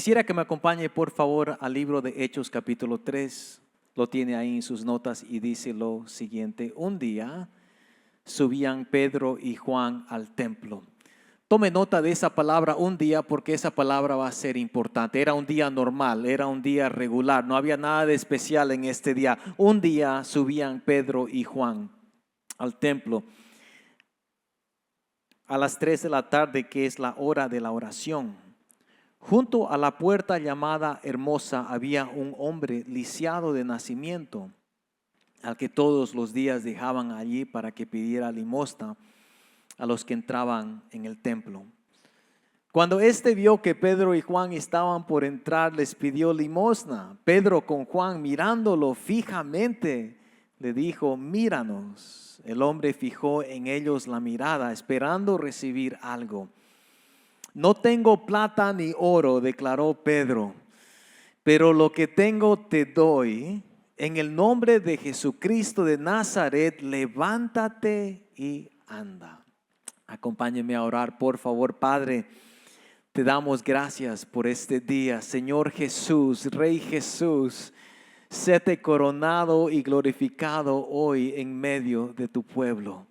Quisiera que me acompañe por favor al libro de Hechos capítulo 3. Lo tiene ahí en sus notas y dice lo siguiente: un día subían Pedro y Juan al templo. Tome nota de esa palabra un día, porque esa palabra va a ser importante. Era un día normal, era un día regular, no había nada de especial en este día. Un día subían Pedro y Juan al templo a las 3 de la tarde, que es la hora de la oración. Junto a la puerta llamada Hermosa había un hombre lisiado de nacimiento, al que todos los días dejaban allí para que pidiera limosna a los que entraban en el templo. Cuando éste vio que Pedro y Juan estaban por entrar, les pidió limosna. Pedro, con Juan mirándolo fijamente, le dijo: míranos. El hombre fijó en ellos la mirada, esperando recibir algo. No tengo plata ni oro, declaró Pedro, pero lo que tengo te doy. En el nombre de Jesucristo de Nazaret, levántate y anda. Acompáñeme a orar, por favor. Padre, te damos gracias por este día. Señor Jesús, Rey Jesús, séte coronado y glorificado hoy en medio de tu pueblo.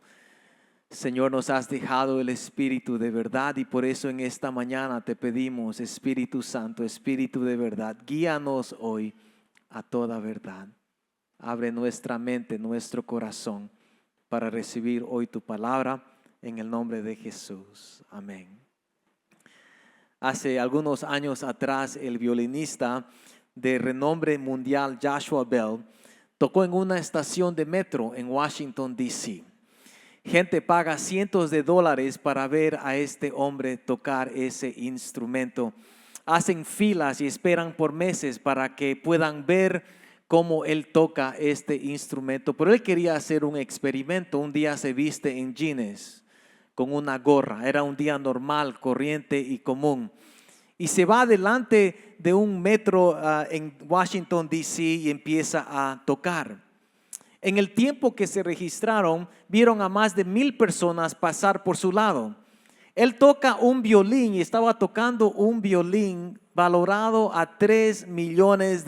Señor, nos has dejado el Espíritu de verdad, y por eso en esta mañana te pedimos: Espíritu Santo, Espíritu de verdad, guíanos hoy a toda verdad. Abre nuestra mente, nuestro corazón, para recibir hoy tu palabra, en el nombre de Jesús. Amén. Hace algunos años atrás, el violinista de renombre mundial Joshua Bell tocó en una estación de metro en Washington, D.C. Gente paga cientos de dólares para ver a este hombre tocar ese instrumento. Hacen filas y esperan por meses para que puedan ver cómo él toca este instrumento. Pero él quería hacer un experimento. Un día se viste en jeans con una gorra. Era un día normal, corriente y común. Y se va delante de un metro en Washington, D.C. y empieza a tocar. En el tiempo que se registraron, vieron a más de 1,000 personas pasar por su lado. Él toca un violín y estaba tocando un violín valorado a $3 millones.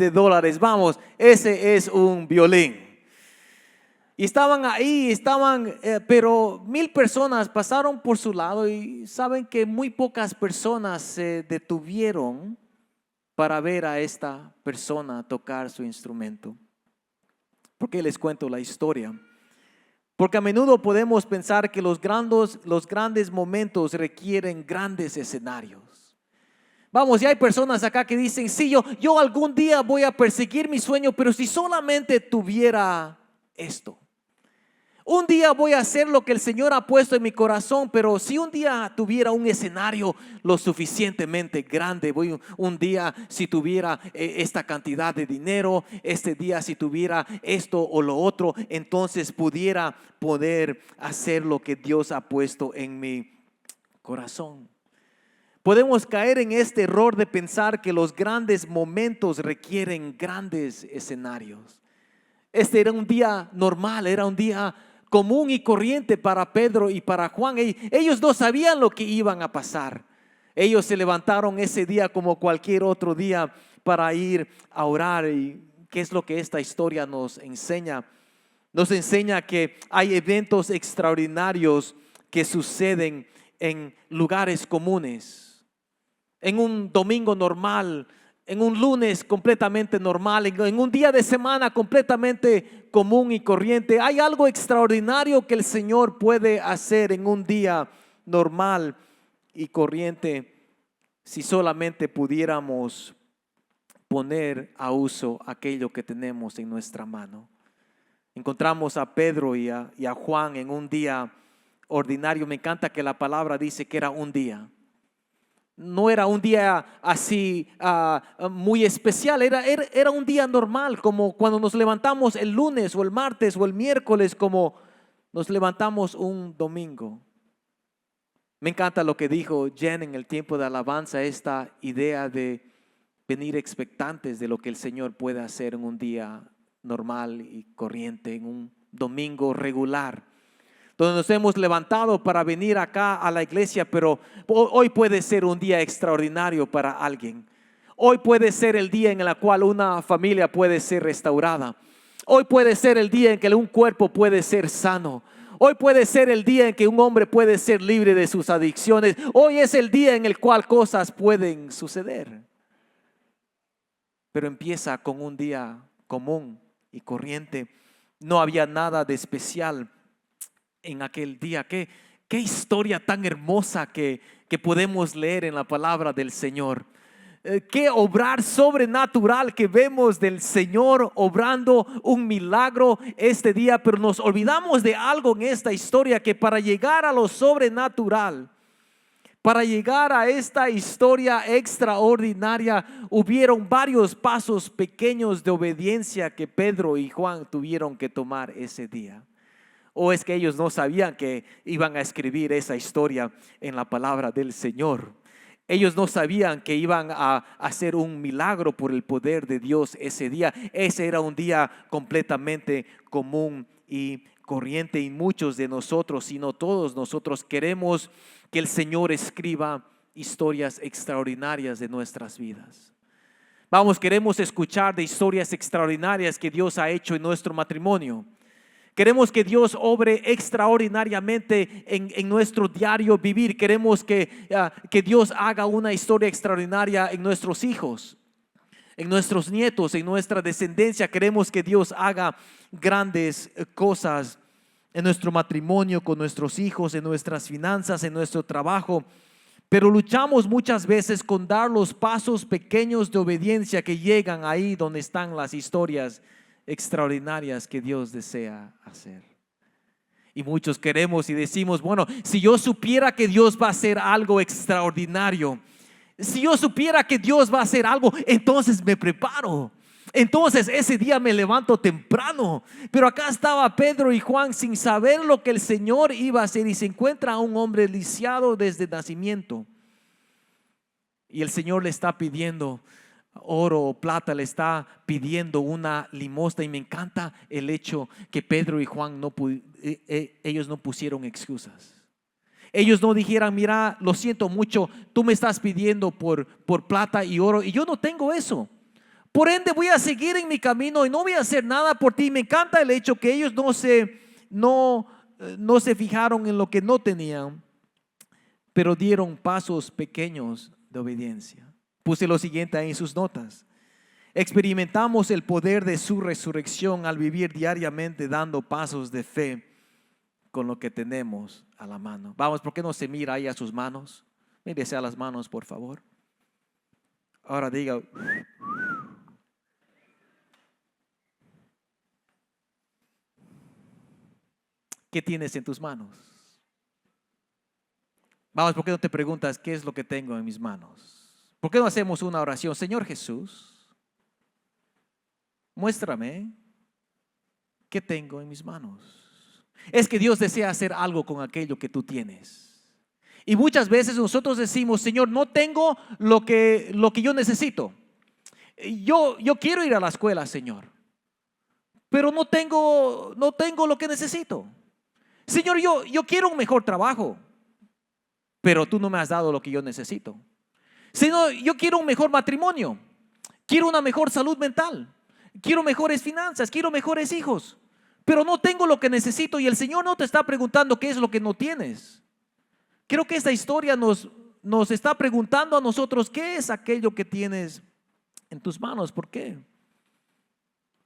Vamos, ese es un violín. Y estaban ahí, pero 1,000 personas pasaron por su lado, y saben que muy pocas personas se detuvieron para ver a esta persona tocar su instrumento. ¿Por qué les cuento la historia? Porque a menudo podemos pensar que los grandes momentos requieren grandes escenarios. Vamos, y hay personas acá que dicen: sí, yo algún día voy a perseguir mi sueño, pero si solamente tuviera esto. Un día voy a hacer lo que el Señor ha puesto en mi corazón, pero si un día tuviera un escenario lo suficientemente grande, un día si tuviera esta cantidad de dinero, este día si tuviera esto o lo otro, entonces poder hacer lo que Dios ha puesto en mi corazón. Podemos caer en este error de pensar que los grandes momentos requieren grandes escenarios. Este era un día normal, era un día común y corriente para Pedro y para Juan. Ellos no sabían lo que iban a pasar. Ellos se levantaron ese día como cualquier otro día para ir a orar. ¿Y qué es lo que esta historia nos enseña? Nos enseña que hay eventos extraordinarios que suceden en lugares comunes. En un domingo normal, en un lunes completamente normal, en un día de semana completamente común y corriente. Hay algo extraordinario que el Señor puede hacer en un día normal y corriente, si solamente pudiéramos poner a uso aquello que tenemos en nuestra mano. Encontramos a Pedro y a Juan en un día ordinario. Me encanta que la palabra dice que era un día. No era un día así muy especial, era un día normal, como cuando nos levantamos el lunes o el martes o el miércoles, como nos levantamos un domingo. Me encanta lo que dijo Jen en el tiempo de alabanza, esta idea de venir expectantes de lo que el Señor puede hacer en un día normal y corriente, en un domingo regular, donde nos hemos levantado para venir acá a la iglesia, pero hoy puede ser un día extraordinario para alguien. Hoy puede ser el día en el cual una familia puede ser restaurada. Hoy puede ser el día en que un cuerpo puede ser sano. Hoy puede ser el día en que un hombre puede ser libre de sus adicciones. Hoy es el día en el cual cosas pueden suceder. Pero empieza con un día común y corriente. No había nada de especial en aquel día. Qué historia tan hermosa que podemos leer en la palabra del Señor. Qué obrar sobrenatural que vemos del Señor obrando un milagro este día. Pero nos olvidamos de algo en esta historia, que para llegar a lo sobrenatural, para llegar a esta historia extraordinaria, hubieron varios pasos pequeños de obediencia que Pedro y Juan tuvieron que tomar ese día. ¿O es que ellos no sabían que iban a escribir esa historia en la palabra del Señor? Ellos no sabían que iban a hacer un milagro por el poder de Dios ese día. Ese era un día completamente común y corriente. Y muchos de nosotros, si no todos nosotros, queremos que el Señor escriba historias extraordinarias de nuestras vidas. Vamos, queremos escuchar de historias extraordinarias que Dios ha hecho en nuestro matrimonio. Queremos que Dios obre extraordinariamente en nuestro diario vivir. Queremos que Dios haga una historia extraordinaria en nuestros hijos, en nuestros nietos, en nuestra descendencia. Queremos que Dios haga grandes cosas en nuestro matrimonio, con nuestros hijos, en nuestras finanzas, en nuestro trabajo. Pero luchamos muchas veces con dar los pasos pequeños de obediencia que llegan ahí donde están las historias extraordinarias que Dios desea hacer. Y muchos queremos y decimos, bueno, si yo supiera que Dios va a hacer algo extraordinario, si yo supiera que Dios va a hacer algo, entonces me preparo. Entonces ese día me levanto temprano. Pero acá estaba Pedro y Juan sin saber lo que el Señor iba a hacer, y se encuentra a un hombre lisiado desde nacimiento. Y el Señor le está pidiendo oro o plata, le está pidiendo una limosna. Y me encanta el hecho que Pedro y Juan ellos no pusieron excusas. Ellos no dijeran, mira, lo siento mucho, tú me estás pidiendo por plata y oro y yo no tengo eso. Por ende voy a seguir en mi camino y no voy a hacer nada por ti. Me encanta el hecho que ellos no se fijaron en lo que no tenían, pero dieron pasos pequeños de obediencia. Puse lo siguiente ahí en sus notas: experimentamos el poder de su resurrección al vivir diariamente dando pasos de fe con lo que tenemos a la mano. Vamos, ¿por qué no se mira ahí a sus manos? Mírese a las manos, por favor. Ahora diga: ¿qué tienes en tus manos? Vamos, ¿por qué no te preguntas qué es lo que tengo en mis manos? ¿Por qué no hacemos una oración? Señor Jesús, muéstrame qué tengo en mis manos. Es que Dios desea hacer algo con aquello que tú tienes. Y muchas veces nosotros decimos: Señor, no tengo lo que yo necesito. Yo quiero ir a la escuela, Señor, pero no tengo lo que necesito. Señor, yo quiero un mejor trabajo, pero tú no me has dado lo que yo necesito. Señor, yo quiero un mejor matrimonio, quiero una mejor salud mental, quiero mejores finanzas, quiero mejores hijos, pero no tengo lo que necesito. Y el Señor no te está preguntando qué es lo que no tienes. Creo que esta historia nos está preguntando a nosotros: ¿qué es aquello que tienes en tus manos? ¿Por qué?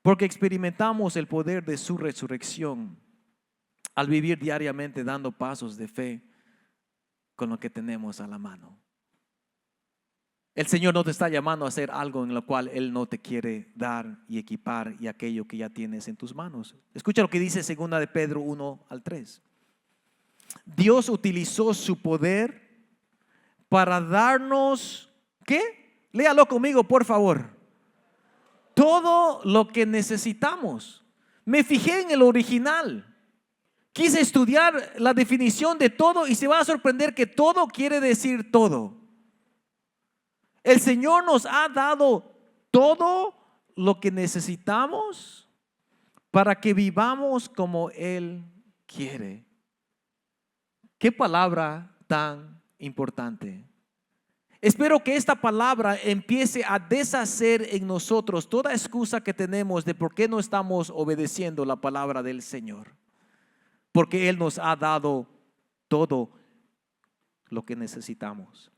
Porque experimentamos el poder de su resurrección al vivir diariamente dando pasos de fe con lo que tenemos a la mano. El Señor no te está llamando a hacer algo en lo cual Él no te quiere dar y equipar y aquello que ya tienes en tus manos. Escucha lo que dice 2 de Pedro 1-3. Dios utilizó su poder para darnos, ¿qué? Léalo conmigo, por favor. Todo lo que necesitamos. Me fijé en el original. Quise estudiar la definición de todo y se va a sorprender que todo quiere decir todo. El Señor nos ha dado todo lo que necesitamos para que vivamos como Él quiere. Qué palabra tan importante. Espero que esta palabra empiece a deshacer en nosotros toda excusa que tenemos de por qué no estamos obedeciendo la palabra del Señor. Porque Él nos ha dado todo lo que necesitamos.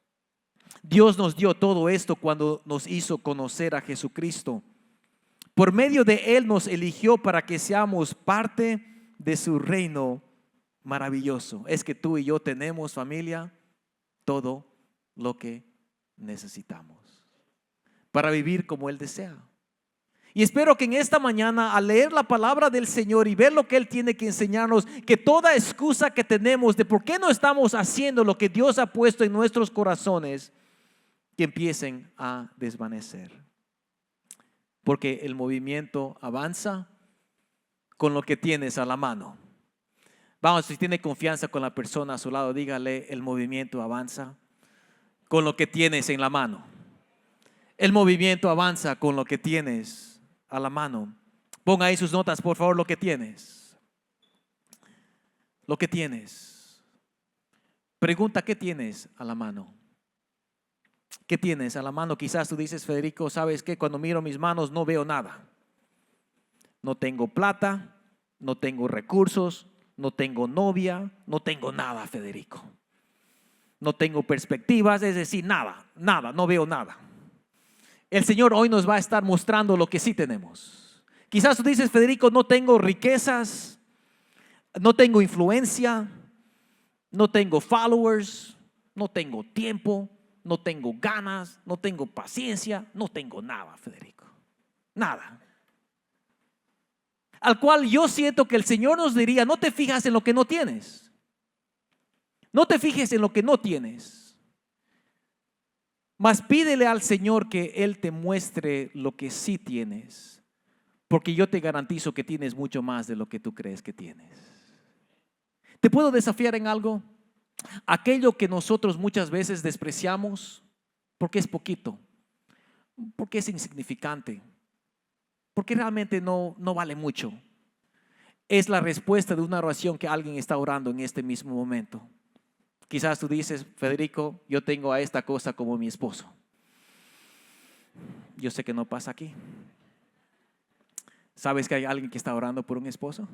Dios nos dio todo esto cuando nos hizo conocer a Jesucristo. Por medio de Él nos eligió para que seamos parte de su reino maravilloso. Es que tú y yo tenemos, familia, todo lo que necesitamos para vivir como Él desea. Y espero que en esta mañana, al leer la palabra del Señor y ver lo que Él tiene que enseñarnos, que toda excusa que tenemos de por qué no estamos haciendo lo que Dios ha puesto en nuestros corazones, que empiecen a desvanecer. Porque el movimiento avanza con lo que tienes a la mano. Vamos, si tiene confianza con la persona a su lado, dígale: el movimiento avanza con lo que tienes en la mano. El movimiento avanza con lo que tienes a la mano. Ponga ahí sus notas, por favor, lo que tienes. Lo que tienes. Pregunta: ¿qué tienes a la mano? ¿Qué tienes a la mano? Quizás tú dices: Federico, ¿sabes qué? Cuando miro mis manos no veo nada. No tengo plata, no tengo recursos, no tengo novia, no tengo nada, Federico. No tengo perspectivas, es decir, nada, no veo nada. El Señor hoy nos va a estar mostrando lo que sí tenemos. Quizás tú dices: Federico, no tengo riquezas, no tengo influencia, no tengo followers, no tengo tiempo, no tengo ganas, no tengo paciencia, no tengo nada, Federico. Nada. Al cual yo siento que el Señor nos diría: no te fijas en lo que no tienes. No te fijes en lo que no tienes. Mas pídele al Señor que Él te muestre lo que sí tienes. Porque yo te garantizo que tienes mucho más de lo que tú crees que tienes. ¿Te puedo desafiar en algo? Aquello que nosotros muchas veces despreciamos porque es poquito, porque es insignificante, porque realmente no vale mucho, es la respuesta de una oración que alguien está orando en este mismo momento. Quizás tú dices: Federico, yo tengo a esta cosa como mi esposo. Yo sé que no pasa aquí. ¿Sabes que hay alguien que está orando por un esposo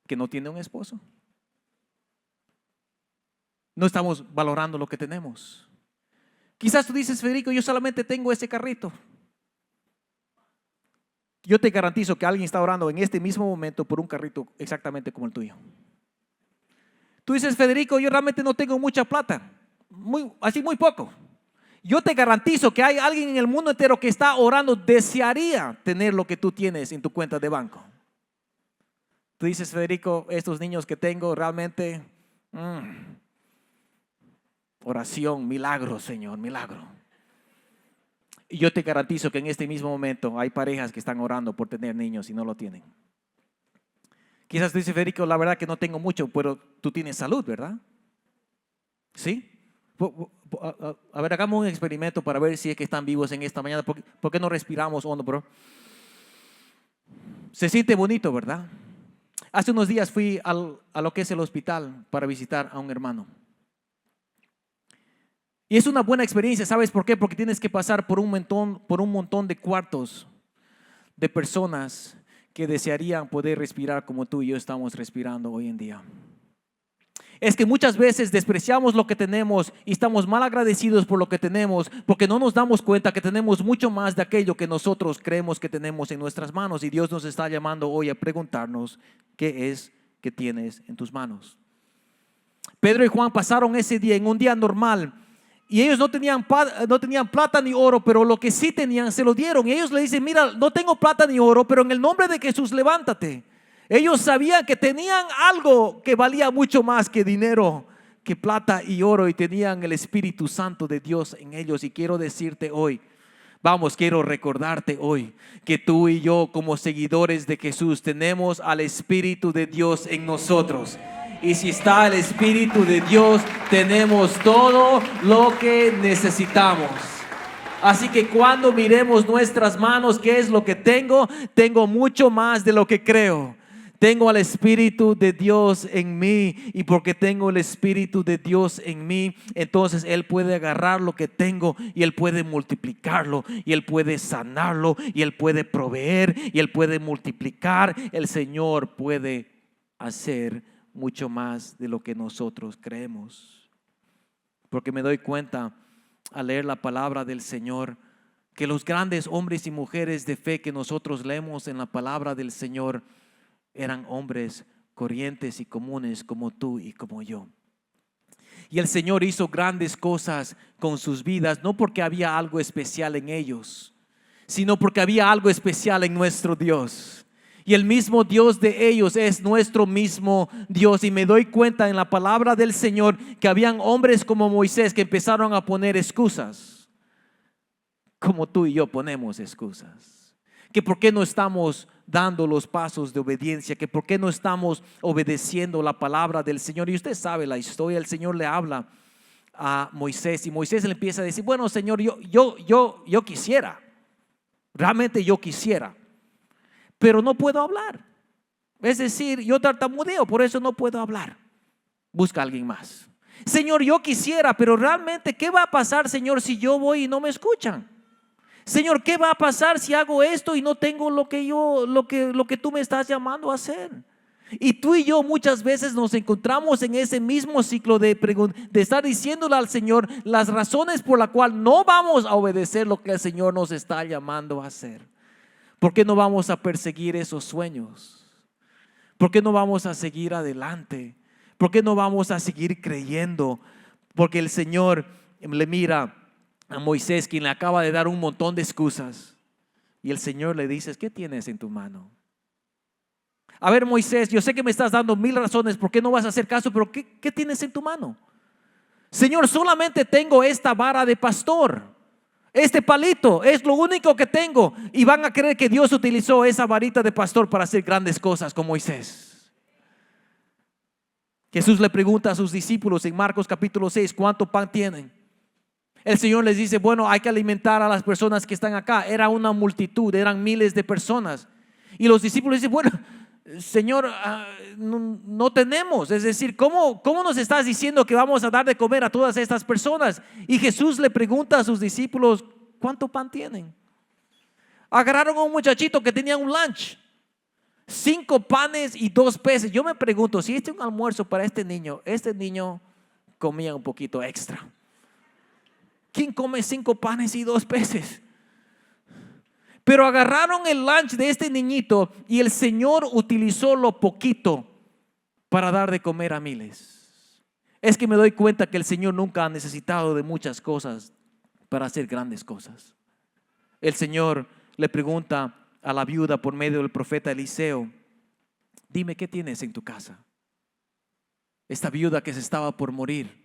que no tiene un esposo? No estamos valorando lo que tenemos. Quizás tú dices: Federico, yo solamente tengo ese carrito. Yo te garantizo que alguien está orando en este mismo momento por un carrito exactamente como el tuyo. Tú dices: Federico, yo realmente no tengo mucha plata, muy poco. Yo te garantizo que hay alguien en el mundo entero que está orando, desearía tener lo que tú tienes en tu cuenta de banco. Tú dices: Federico, estos niños que tengo realmente, oración, milagro, Señor, milagro. Y yo te garantizo que en este mismo momento hay parejas que están orando por tener niños y no lo tienen. Quizás tú dices: Federico, la verdad que no tengo mucho, pero tú tienes salud, ¿verdad? ¿Sí? A ver, hagamos un experimento para ver si es que están vivos en esta mañana. ¿Por qué no respiramos hondo, bro? Se siente bonito, ¿verdad? Hace unos días fui a lo que es el hospital para visitar a un hermano. Y es una buena experiencia. ¿Sabes por qué? Porque tienes que pasar por un montón de cuartos de personas que desearían poder respirar como tú y yo estamos respirando hoy en día. Es que muchas veces despreciamos lo que tenemos y estamos mal agradecidos por lo que tenemos, porque no nos damos cuenta que tenemos mucho más de aquello que nosotros creemos que tenemos en nuestras manos. Y Dios nos está llamando hoy a preguntarnos: ¿qué es que tienes en tus manos? Pedro y Juan pasaron ese día en un día normal. Y ellos no tenían plata ni oro, pero lo que sí tenían se lo dieron. Y ellos le dicen: mira, no tengo plata ni oro, pero en el nombre de Jesús levántate. Ellos sabían que tenían algo que valía mucho más que dinero, que plata y oro, y tenían el Espíritu Santo de Dios en ellos. Y quiero decirte hoy, quiero recordarte hoy que tú y yo, como seguidores de Jesús, tenemos al Espíritu de Dios en nosotros. Y si está el Espíritu de Dios, tenemos todo lo que necesitamos. Así que cuando miremos nuestras manos, ¿qué es lo que tengo? Tengo mucho más de lo que creo. tengo al Espíritu de Dios en mí, y porque tengo el Espíritu de Dios en mí, entonces Él puede agarrar lo que tengo y Él puede multiplicarlo, y Él puede sanarlo, y Él puede proveer, y Él puede multiplicar. El Señor puede hacer mucho más de lo que nosotros creemos. Porque me doy cuenta al leer la palabra del Señor que los grandes hombres y mujeres de fe que nosotros leemos en la palabra del Señor eran hombres corrientes y comunes como tú y como yo. Y el Señor hizo grandes cosas con sus vidas, no porque había algo especial en ellos, sino porque había algo especial en nuestro Dios. Y el mismo Dios de ellos es nuestro mismo Dios. Y me doy cuenta en la palabra del Señor que habían hombres como Moisés que empezaron a poner excusas, como tú y yo ponemos excusas. Que por qué no estamos dando los pasos de obediencia, que por qué no estamos obedeciendo la palabra del Señor. Y usted sabe la historia. El Señor le habla a Moisés y Moisés le empieza a decir: bueno, Señor, yo quisiera, realmente yo quisiera, pero no puedo hablar. Es decir, yo tartamudeo, por eso no puedo hablar. Busca a alguien más. Señor, yo quisiera, pero realmente, ¿qué va a pasar, Señor, si yo voy y no me escuchan? Señor, ¿qué va a pasar si hago esto y no tengo lo que tú me estás llamando a hacer? Y tú y yo muchas veces nos encontramos en ese mismo ciclo de estar diciéndole al Señor las razones por las cuales no vamos a obedecer lo que el Señor nos está llamando a hacer. ¿Por qué no vamos a perseguir esos sueños? ¿Por qué no vamos a seguir adelante? ¿Por qué no vamos a seguir creyendo? Porque el Señor le mira a Moisés, quien le acaba de dar un montón de excusas, y el Señor le dice: ¿qué tienes en tu mano? A ver, Moisés, yo sé que me estás dando 1000 razones por qué no vas a hacer caso, pero ¿qué tienes en tu mano? Señor, solamente tengo esta vara de pastor, este palito, es lo único que tengo. Y van a creer que Dios utilizó esa varita de pastor para hacer grandes cosas con Moisés. Jesús le pregunta a sus discípulos en Marcos capítulo 6: ¿cuánto pan tienen? El Señor les dice: bueno, hay que alimentar a las personas que están acá. Era una multitud, eran miles de personas. Y los discípulos dicen: bueno, Señor, no tenemos. Es decir, ¿cómo nos estás diciendo que vamos a dar de comer a todas estas personas? Y Jesús le pregunta a sus discípulos: ¿cuánto pan tienen? Agarraron a un muchachito que tenía un lunch, 5 panes y 2 peces. Yo me pregunto, si este es un almuerzo para este niño comía un poquito extra. ¿Quién come 5 panes y 2 peces? Pero agarraron el lunch de este niñito y el Señor utilizó lo poquito para dar de comer a miles. Es que me doy cuenta que el Señor nunca ha necesitado de muchas cosas para hacer grandes cosas. El Señor le pregunta a la viuda por medio del profeta Eliseo: dime, ¿qué tienes en tu casa? Esta viuda que se estaba por morir,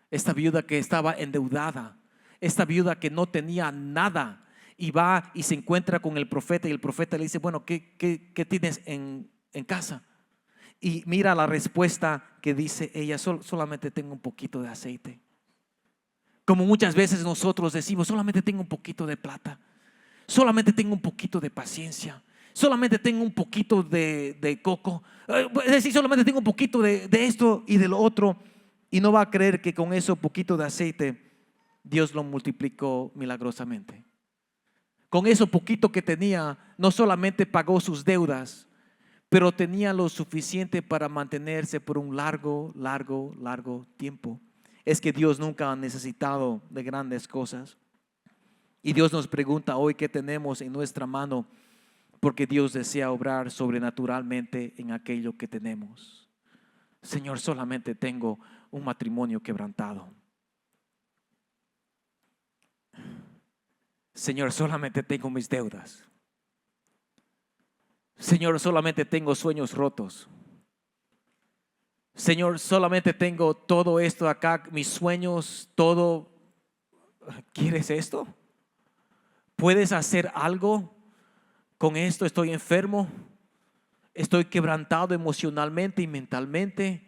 esta viuda que estaba endeudada, esta viuda que no tenía nada, y va y se encuentra con el profeta, y el profeta le dice: bueno, ¿qué tienes en casa? Y mira la respuesta que dice ella: solamente tengo un poquito de aceite. Como muchas veces nosotros decimos: solamente tengo un poquito de plata, solamente tengo un poquito de paciencia, solamente tengo un poquito de coco, es decir, solamente tengo un poquito de esto y de lo otro. Y no va a creer que con eso poquito de aceite Dios lo multiplicó milagrosamente. Con eso poquito que tenía, no solamente pagó sus deudas, pero tenía lo suficiente para mantenerse por un largo tiempo. Es que Dios nunca ha necesitado de grandes cosas. Y Dios nos pregunta hoy: ¿qué tenemos en nuestra mano? Porque Dios desea obrar sobrenaturalmente en aquello que tenemos. Señor, solamente tengo un matrimonio quebrantado. Señor, solamente tengo mis deudas. Señor, solamente tengo sueños rotos. Señor, solamente tengo todo esto acá, mis sueños, todo. ¿Quieres esto? ¿Puedes hacer algo con esto? Estoy enfermo, estoy quebrantado emocionalmente y mentalmente,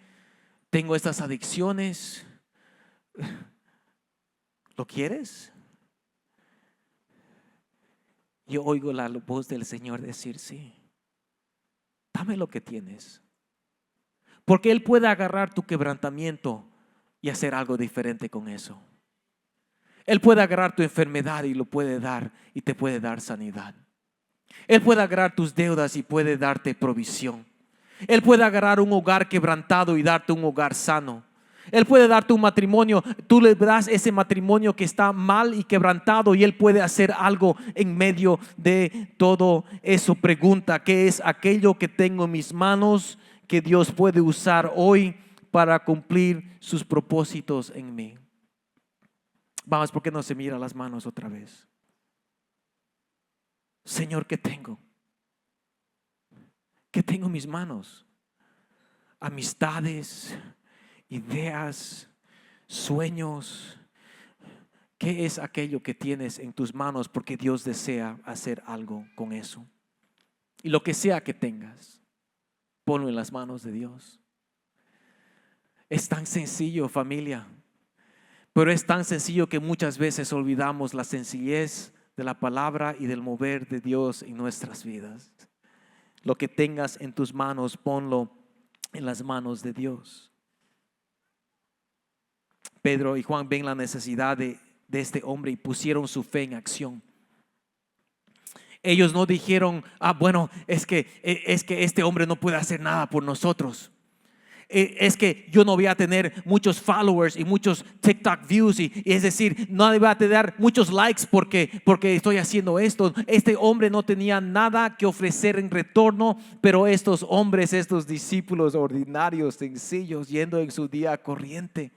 tengo estas adicciones. ¿Lo quieres? Yo oigo la voz del Señor decir: sí. dame lo que tienes. Porque Él puede agarrar tu quebrantamiento y hacer algo diferente con eso. Él puede agarrar tu enfermedad y lo puede dar y te puede dar sanidad. Él puede agarrar tus deudas y puede darte provisión. Él puede agarrar un hogar quebrantado y darte un hogar sano. Él puede darte un matrimonio, tú le das ese matrimonio que está mal y quebrantado y Él puede hacer algo en medio de todo eso. Pregunta, ¿qué es aquello que tengo en mis manos que Dios puede usar hoy para cumplir sus propósitos en mí? Vamos, ¿por qué no se mira las manos otra vez? Señor, ¿qué tengo? ¿Qué tengo en mis manos? Amistades, ideas, sueños. ¿Qué es aquello que tienes en tus manos? Porque Dios desea hacer algo con eso. Y lo que sea que tengas, ponlo en las manos de Dios. Es tan sencillo, familia, pero es tan sencillo que muchas veces olvidamos la sencillez de la palabra y del mover de Dios en nuestras vidas. Lo que tengas en tus manos, ponlo en las manos de Dios. Pedro y Juan ven la necesidad de este hombre y pusieron su fe en acción. Ellos no dijeron, bueno, es que este hombre no puede hacer nada por nosotros. Es que yo no voy a tener muchos followers y muchos TikTok views y es decir, no voy a tener muchos likes porque estoy haciendo esto. Este hombre no tenía nada que ofrecer en retorno, pero estos hombres, estos discípulos ordinarios, sencillos, yendo en su día corriente,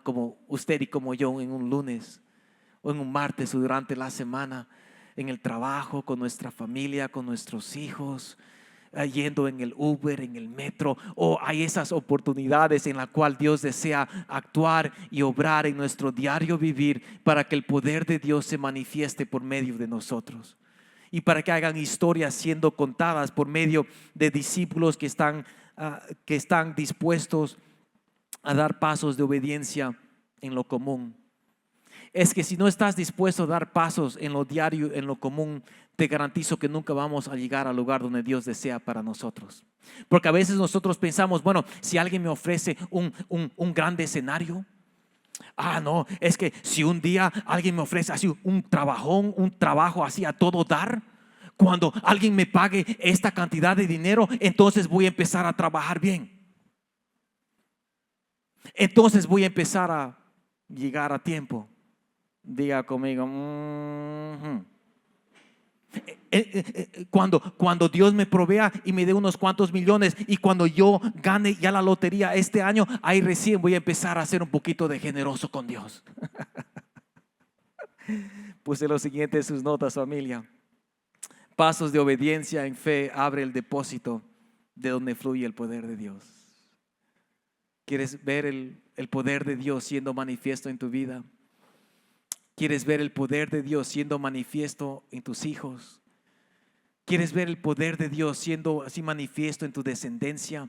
como usted y como yo en un lunes o en un martes o durante la semana, en el trabajo, con nuestra familia, con nuestros hijos, yendo en el Uber, en el metro, o hay esas oportunidades en las cuales Dios desea actuar y obrar en nuestro diario vivir para que el poder de Dios se manifieste por medio de nosotros y para que hagan historias siendo contadas por medio de discípulos que están dispuestos a dar pasos de obediencia en lo común. Es que si no estás dispuesto a dar pasos en lo diario, en lo común, te garantizo que nunca vamos a llegar al lugar donde Dios desea para nosotros. Porque a veces nosotros pensamos, bueno, si alguien me ofrece un grande escenario, no, es que si un día alguien me ofrece así un trabajo así a todo dar, cuando alguien me pague esta cantidad de dinero, entonces voy a empezar a trabajar bien. Entonces voy a empezar a llegar a tiempo. Diga conmigo, cuando Dios me provea y me dé unos cuantos millones y cuando yo gane ya la lotería este año, ahí recién voy a empezar a ser un poquito de generoso con Dios. Puse lo siguiente en sus notas, familia. Pasos de obediencia en fe abre el depósito de donde fluye el poder de Dios. ¿Quieres ver el poder de Dios siendo manifiesto en tu vida? ¿Quieres ver el poder de Dios siendo manifiesto en tus hijos? ¿Quieres ver el poder de Dios siendo así manifiesto en tu descendencia?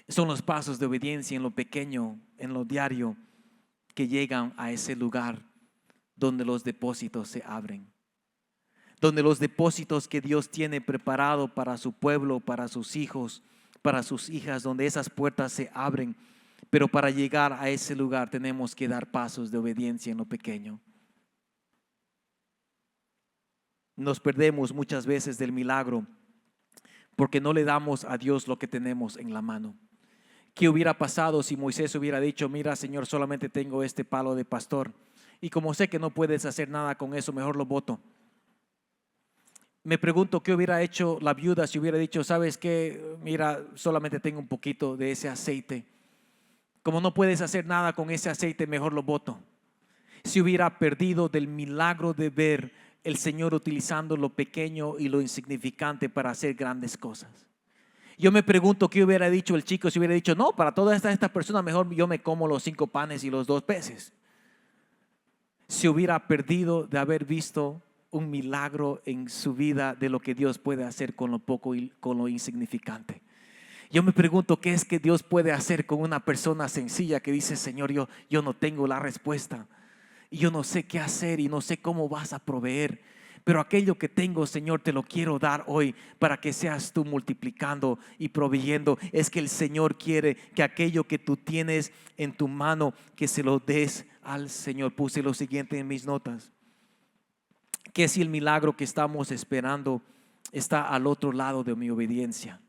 Son los pasos de obediencia en lo pequeño, en lo diario, que llegan a ese lugar donde los depósitos se abren. Donde los depósitos que Dios tiene preparado para su pueblo, para sus hijos, para sus hijas, donde esas puertas se abren. Pero para llegar a ese lugar tenemos que dar pasos de obediencia en lo pequeño. Nos perdemos muchas veces del milagro porque no le damos a Dios lo que tenemos en la mano. ¿Qué hubiera pasado si Moisés hubiera dicho, mira, Señor, solamente tengo este palo de pastor y como sé que no puedes hacer nada con eso, mejor lo boto? Me pregunto qué hubiera hecho la viuda si hubiera dicho, ¿sabes qué? Mira, solamente tengo un poquito de ese aceite. Como no puedes hacer nada con ese aceite, mejor lo boto. Si hubiera perdido del milagro de ver el Señor utilizando lo pequeño y lo insignificante para hacer grandes cosas. Yo me pregunto qué hubiera dicho el chico si hubiera dicho, no, para todas estas personas mejor yo me como los 5 panes y los 2 peces. Si hubiera perdido de haber visto un milagro en su vida de lo que Dios puede hacer con lo poco y con lo insignificante. Yo me pregunto qué es que Dios puede hacer con una persona sencilla que dice, Señor, yo no tengo la respuesta y yo no sé qué hacer y no sé cómo vas a proveer, Pero aquello que tengo, Señor, te lo quiero dar hoy para que seas tú multiplicando y proveyendo. Es que el Señor quiere que aquello que tú tienes en tu mano, que se lo des al Señor. Puse lo siguiente en mis notas: que si el milagro que estamos esperando está al otro lado de mi obediencia,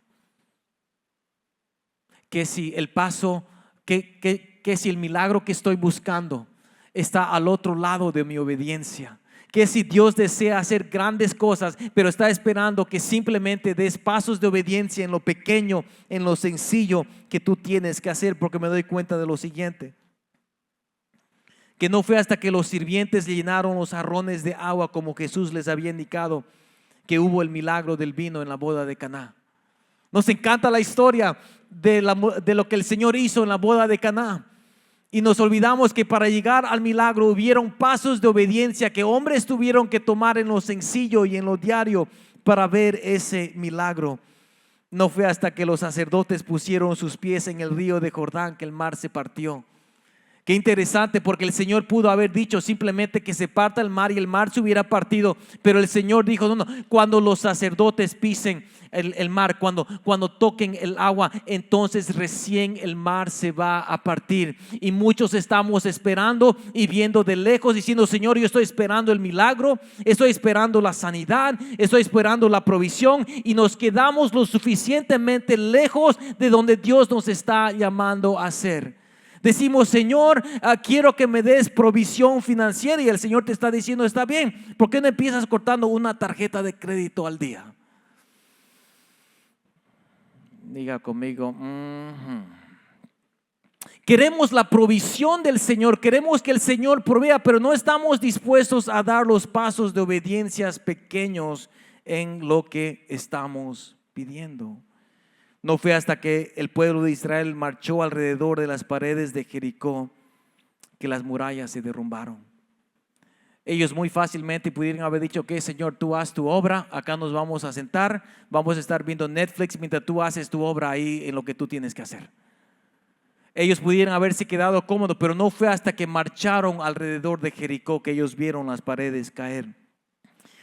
que si el paso, que si el milagro que estoy buscando está al otro lado de mi obediencia, que si Dios desea hacer grandes cosas, pero está esperando que simplemente des pasos de obediencia en lo pequeño, en lo sencillo que tú tienes que hacer. Porque me doy cuenta de lo siguiente: que no fue hasta que los sirvientes llenaron los jarrones de agua como Jesús les había indicado que hubo el milagro del vino en la boda de Caná. Nos encanta la historia de lo que el Señor hizo en la boda de Caná, y nos olvidamos que para llegar al milagro hubieron pasos de obediencia que hombres tuvieron que tomar en lo sencillo y en lo diario para ver ese milagro. No fue hasta que los sacerdotes pusieron sus pies en el río de Jordán que el mar se partió. Qué interesante, porque el Señor pudo haber dicho simplemente que se parta el mar y el mar se hubiera partido, pero el Señor dijo: no, cuando los sacerdotes pisen el mar, cuando toquen el agua, entonces recién el mar se va a partir. Y muchos estamos esperando y viendo de lejos, diciendo: Señor, yo estoy esperando el milagro, estoy esperando la sanidad, estoy esperando la provisión, y nos quedamos lo suficientemente lejos de donde Dios nos está llamando a ser. Decimos: Señor, quiero que me des provisión financiera, y el Señor te está diciendo: está bien, ¿por qué no empiezas cortando una tarjeta de crédito al día? Diga conmigo: queremos la provisión del Señor, queremos que el Señor provea, pero no estamos dispuestos a dar los pasos de obediencias pequeños en lo que estamos pidiendo. No fue hasta que el pueblo de Israel marchó alrededor de las paredes de Jericó que las murallas se derrumbaron. Ellos muy fácilmente pudieron haber dicho: que Señor, tú haz tu obra, acá nos vamos a sentar, vamos a estar viendo Netflix mientras tú haces tu obra ahí en lo que tú tienes que hacer. Ellos pudieron haberse quedado cómodos, pero no fue hasta que marcharon alrededor de Jericó que ellos vieron las paredes caer.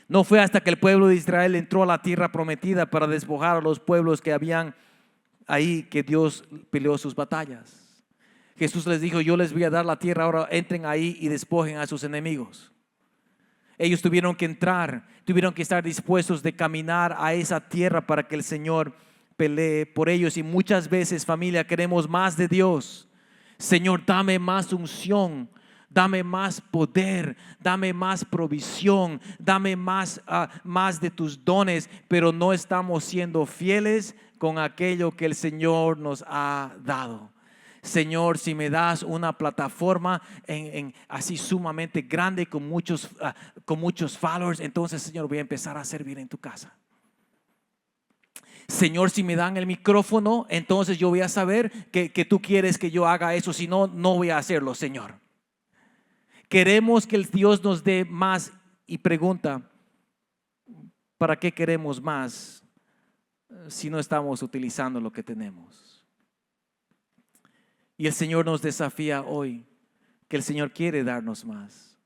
No fue hasta que el pueblo de Israel entró a la tierra prometida para despojar a los pueblos que habían ahí que Dios peleó sus batallas. Jesús les dijo: yo les voy a dar la tierra, ahora entren ahí y despojen a sus enemigos. Ellos tuvieron que entrar, tuvieron que estar dispuestos de caminar a esa tierra para que el Señor pelee por ellos. Y muchas veces, familia, queremos más de Dios. Señor, dame más unción, dame más poder, dame más provisión, dame más de tus dones, pero no estamos siendo fieles con aquello que el Señor nos ha dado. Señor, si me das una plataforma así sumamente grande con muchos followers, entonces, Señor, voy a empezar a servir en tu casa. Señor, si me dan el micrófono, entonces yo voy a saber que tú quieres que yo haga eso. Si no, no voy a hacerlo, Señor. Queremos que el Dios nos dé más, y pregunta: ¿para qué queremos más si no estamos utilizando lo que tenemos? Y el Señor nos desafía hoy, que el Señor quiere darnos más,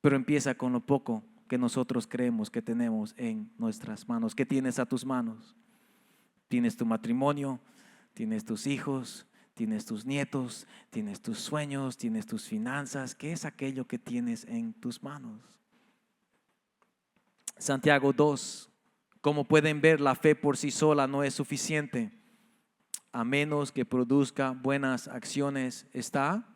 pero empieza con lo poco que nosotros creemos que tenemos en nuestras manos. ¿Qué tienes a tus manos? Tienes tu matrimonio, tienes tus hijos, tienes tus nietos, tienes tus sueños, tienes tus finanzas. ¿Qué es aquello que tienes en tus manos? Santiago 2. Como pueden ver, la fe por sí sola no es suficiente, a menos que produzca buenas acciones. Está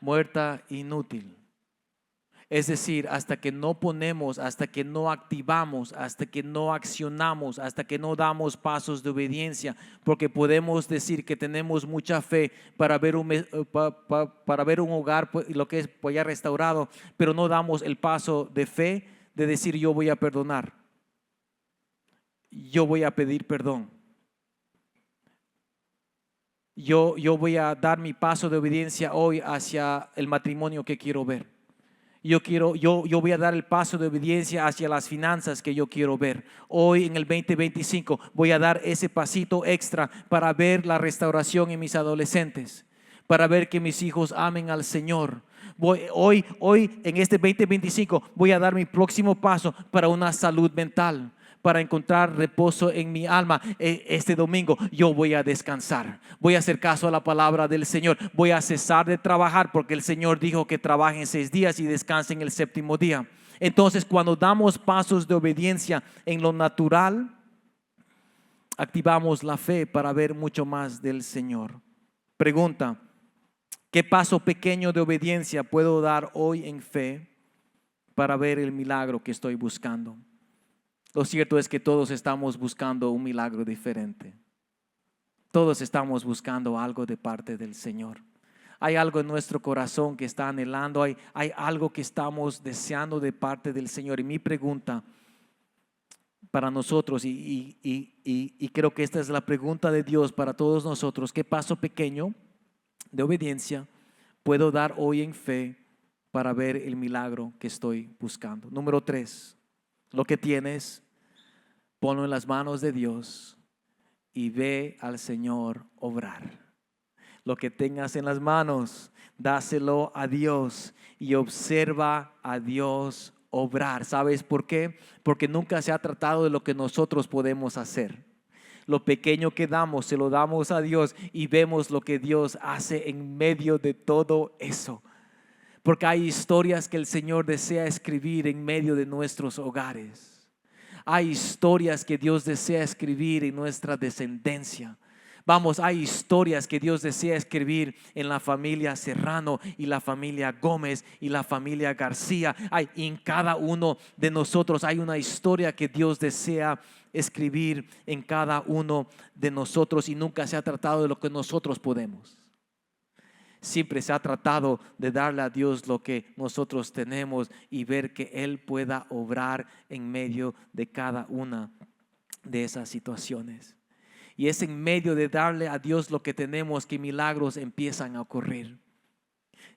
muerta, inútil. Es decir, hasta que no ponemos, hasta que no activamos, hasta que no accionamos, hasta que no damos pasos de obediencia, porque podemos decir que tenemos mucha fe para ver un hogar, lo que es pues ya restaurado, pero no damos el paso de fe de decir: yo voy a perdonar, yo voy a pedir perdón, yo voy a dar mi paso de obediencia hoy hacia el matrimonio que quiero ver. Yo voy a dar el paso de obediencia hacia las finanzas que yo quiero ver. Hoy en el 2025 voy a dar ese pasito extra para ver la restauración en mis adolescentes. para ver que mis hijos amen al Señor. Hoy en este 2025 voy a dar mi próximo paso para una salud mental, para encontrar reposo en mi alma. Este domingo yo voy a descansar, voy a hacer caso a la palabra del Señor, voy a cesar de trabajar porque el Señor dijo que trabajen 6 días y descansen el 7º día. Entonces, cuando damos pasos de obediencia en lo natural, activamos la fe para ver mucho más del Señor. Pregunta: ¿qué paso pequeño de obediencia puedo dar hoy en fe para ver el milagro que estoy buscando? Lo cierto es que todos estamos buscando un milagro diferente. Todos estamos buscando algo de parte del Señor. Hay algo en nuestro corazón que está anhelando, hay algo que estamos deseando de parte del Señor. Y mi pregunta para nosotros, y creo que esta es la pregunta de Dios para todos nosotros: ¿qué paso pequeño de obediencia puedo dar hoy en fe para ver el milagro que estoy buscando? Número 3, lo que tienes, ponlo en las manos de Dios y ve al Señor obrar. Lo que tengas en las manos, dáselo a Dios y observa a Dios obrar. ¿Sabes por qué? Porque nunca se ha tratado de lo que nosotros podemos hacer. Lo pequeño que damos, se lo damos a Dios y vemos lo que Dios hace en medio de todo eso. Porque hay historias que el Señor desea escribir en medio de nuestros hogares. Hay historias que Dios desea escribir en nuestra descendencia. Vamos, hay historias que Dios desea escribir en la familia Serrano y la familia Gómez y la familia García. En cada uno de nosotros hay una historia que Dios desea escribir en cada uno de nosotros, y nunca se ha tratado de lo que nosotros podemos. Siempre se ha tratado de darle a Dios lo que nosotros tenemos y ver que Él pueda obrar en medio de cada una de esas situaciones. Y es en medio de darle a Dios lo que tenemos que milagros empiezan a ocurrir.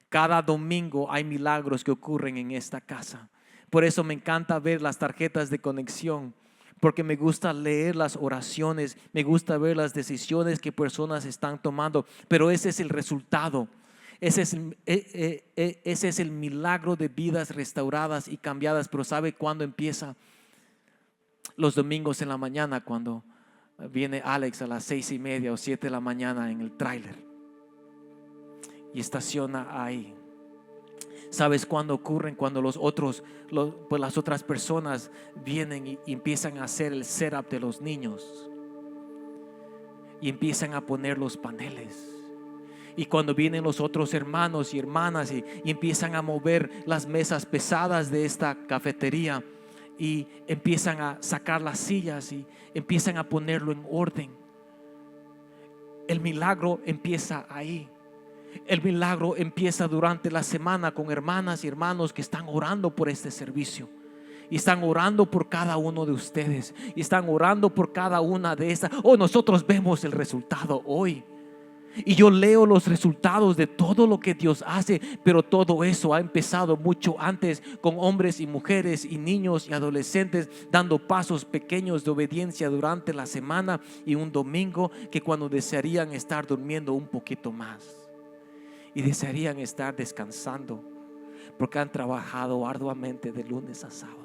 Cada domingo hay milagros que ocurren en esta casa. Por eso me encanta ver las tarjetas de conexión, porque me gusta leer las oraciones, me gusta ver las decisiones que personas están tomando. Pero ese es el resultado. Ese es el milagro de vidas restauradas y cambiadas. Pero ¿sabe cuándo empieza? Los domingos en la mañana, cuando viene Alex a las 6:30 o 7 de la mañana en el tráiler y estaciona ahí. ¿Sabes cuándo ocurren? Cuando las otras personas vienen y empiezan a hacer el setup de los niños y empiezan a poner los paneles. Y cuando vienen los otros hermanos y hermanas y empiezan a mover las mesas pesadas de esta cafetería y empiezan a sacar las sillas y empiezan a ponerlo en orden. El milagro empieza ahí. El milagro empieza durante la semana con hermanas y hermanos que están orando por este servicio. Y están orando por cada uno de ustedes. Y están orando por cada una de estas. Nosotros vemos el resultado hoy. Y yo leo los resultados de todo lo que Dios hace. Pero todo eso ha empezado mucho antes, con hombres y mujeres y niños y adolescentes dando pasos pequeños de obediencia durante la semana, y un domingo que cuando desearían estar durmiendo un poquito más y desearían estar descansando porque han trabajado arduamente de lunes a sábado.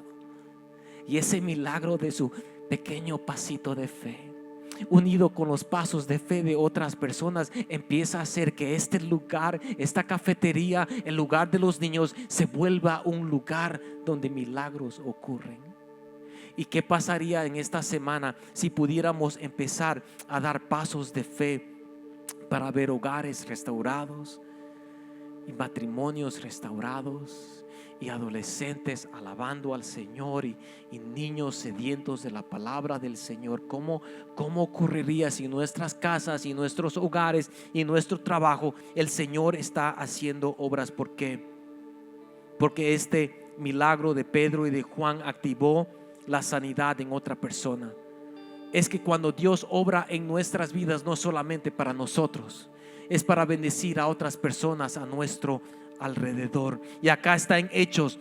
Y ese milagro de su pequeño pasito de fe, unido con los pasos de fe de otras personas, empieza a hacer que este lugar, esta cafetería, el lugar de los niños, se vuelva un lugar donde milagros ocurren. ¿Y qué pasaría en esta semana si pudiéramos empezar a dar pasos de fe para ver hogares restaurados y matrimonios restaurados y adolescentes alabando al Señor y niños sedientos de la palabra del Señor? ¿Cómo ocurriría si en nuestras casas y nuestros hogares y nuestro trabajo el Señor está haciendo obras? ¿Por qué? Porque este milagro de Pedro y de Juan activó la sanidad en otra persona. Es que cuando Dios obra en nuestras vidas, no solamente para nosotros, es para bendecir a otras personas a nuestro alrededor. Y acá está en Hechos,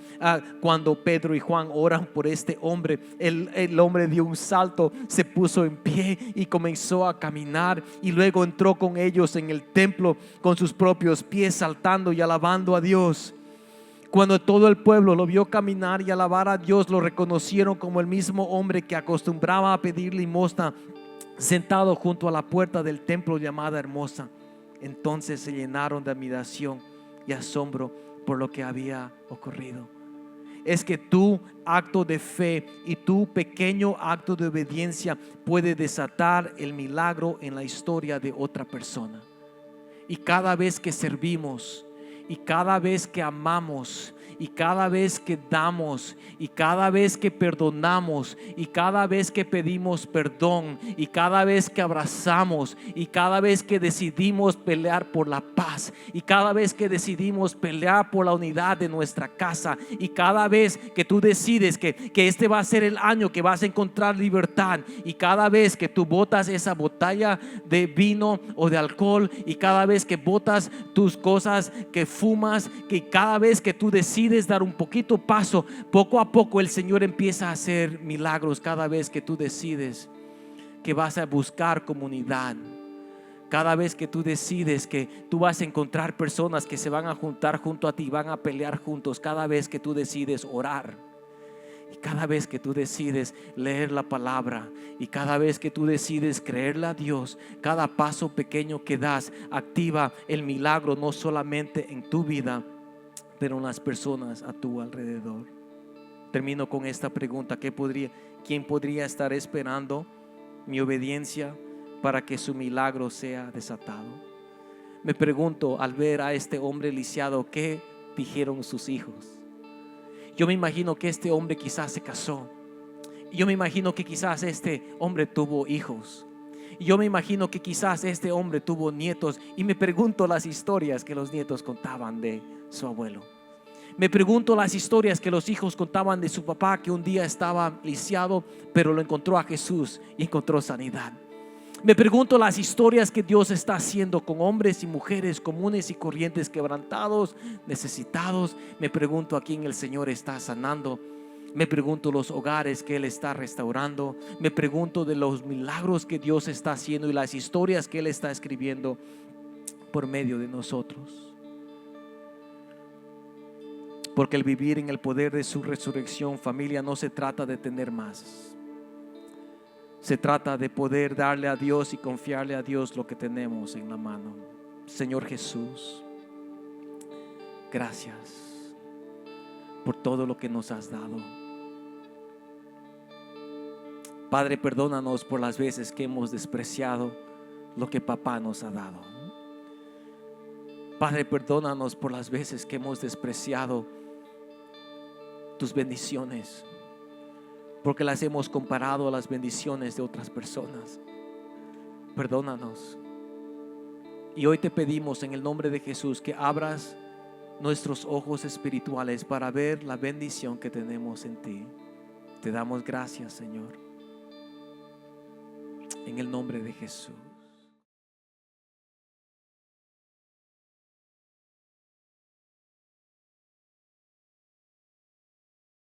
cuando Pedro y Juan oran por este hombre, el hombre dio un salto, se puso en pie y comenzó a caminar, y luego entró con ellos en el templo con sus propios pies, saltando y alabando a Dios. Cuando todo el pueblo lo vio caminar y alabar a Dios, lo reconocieron como el mismo hombre que acostumbraba a pedir limosna, sentado junto a la puerta del templo llamada Hermosa. Entonces se llenaron de admiración y asombro por lo que había ocurrido. Es que tu acto de fe y tu pequeño acto de obediencia puede desatar el milagro en la historia de otra persona. Y cada vez que servimos, y cada vez que amamos, y cada vez que damos, y cada vez que perdonamos, y cada vez que pedimos perdón, y cada vez que abrazamos, y cada vez que decidimos pelear por la paz, y cada vez que decidimos pelear por la unidad de nuestra casa, y cada vez que tú decides que este va a ser el año que vas a encontrar libertad, y cada vez que tú botas esa botella de vino o de alcohol, y cada vez que botas tus cosas que fumas, que cada vez que tú decides dar un poquito paso, poco a poco el Señor empieza a hacer milagros. Cada vez que tú decides que vas a buscar comunidad, cada vez que tú decides que tú vas a encontrar personas que se van a juntar junto a ti, van a pelear juntos, cada vez que tú decides orar, y cada vez que tú decides leer la palabra, y cada vez que tú decides creerle a Dios, cada paso pequeño que das activa el milagro, no solamente en tu vida, pero en las personas a tu alrededor. Termino con esta pregunta: ¿quién podría estar esperando mi obediencia para que su milagro sea desatado? Me pregunto, al ver a este hombre lisiado, ¿qué dijeron sus hijos? Yo me imagino que este hombre quizás se casó. Yo me imagino que quizás este hombre tuvo hijos. Yo me imagino que quizás este hombre tuvo nietos. Y me pregunto las historias que los nietos contaban de su abuelo. Me pregunto las historias que los hijos contaban de su papá, que un día estaba lisiado, pero lo encontró a Jesús y encontró sanidad. Me pregunto las historias que Dios está haciendo con hombres y mujeres comunes y corrientes, quebrantados, necesitados. Me pregunto a quién el Señor está sanando. Me pregunto los hogares que Él está restaurando. Me pregunto de los milagros que Dios está haciendo y las historias que Él está escribiendo por medio de nosotros. Porque el vivir en el poder de su resurrección, familia, no se trata de tener más. Se trata de poder darle a Dios y confiarle a Dios lo que tenemos en la mano. Señor Jesús, gracias por todo lo que nos has dado. Padre, perdónanos por las veces que hemos despreciado lo que papá nos ha dado. Padre, perdónanos por las veces que hemos despreciado tus bendiciones, porque las hemos comparado a las bendiciones de otras personas. Perdónanos. Y hoy te pedimos en el nombre de Jesús que abras nuestros ojos espirituales para ver la bendición que tenemos en ti. Te damos gracias, Señor, en el nombre de Jesús.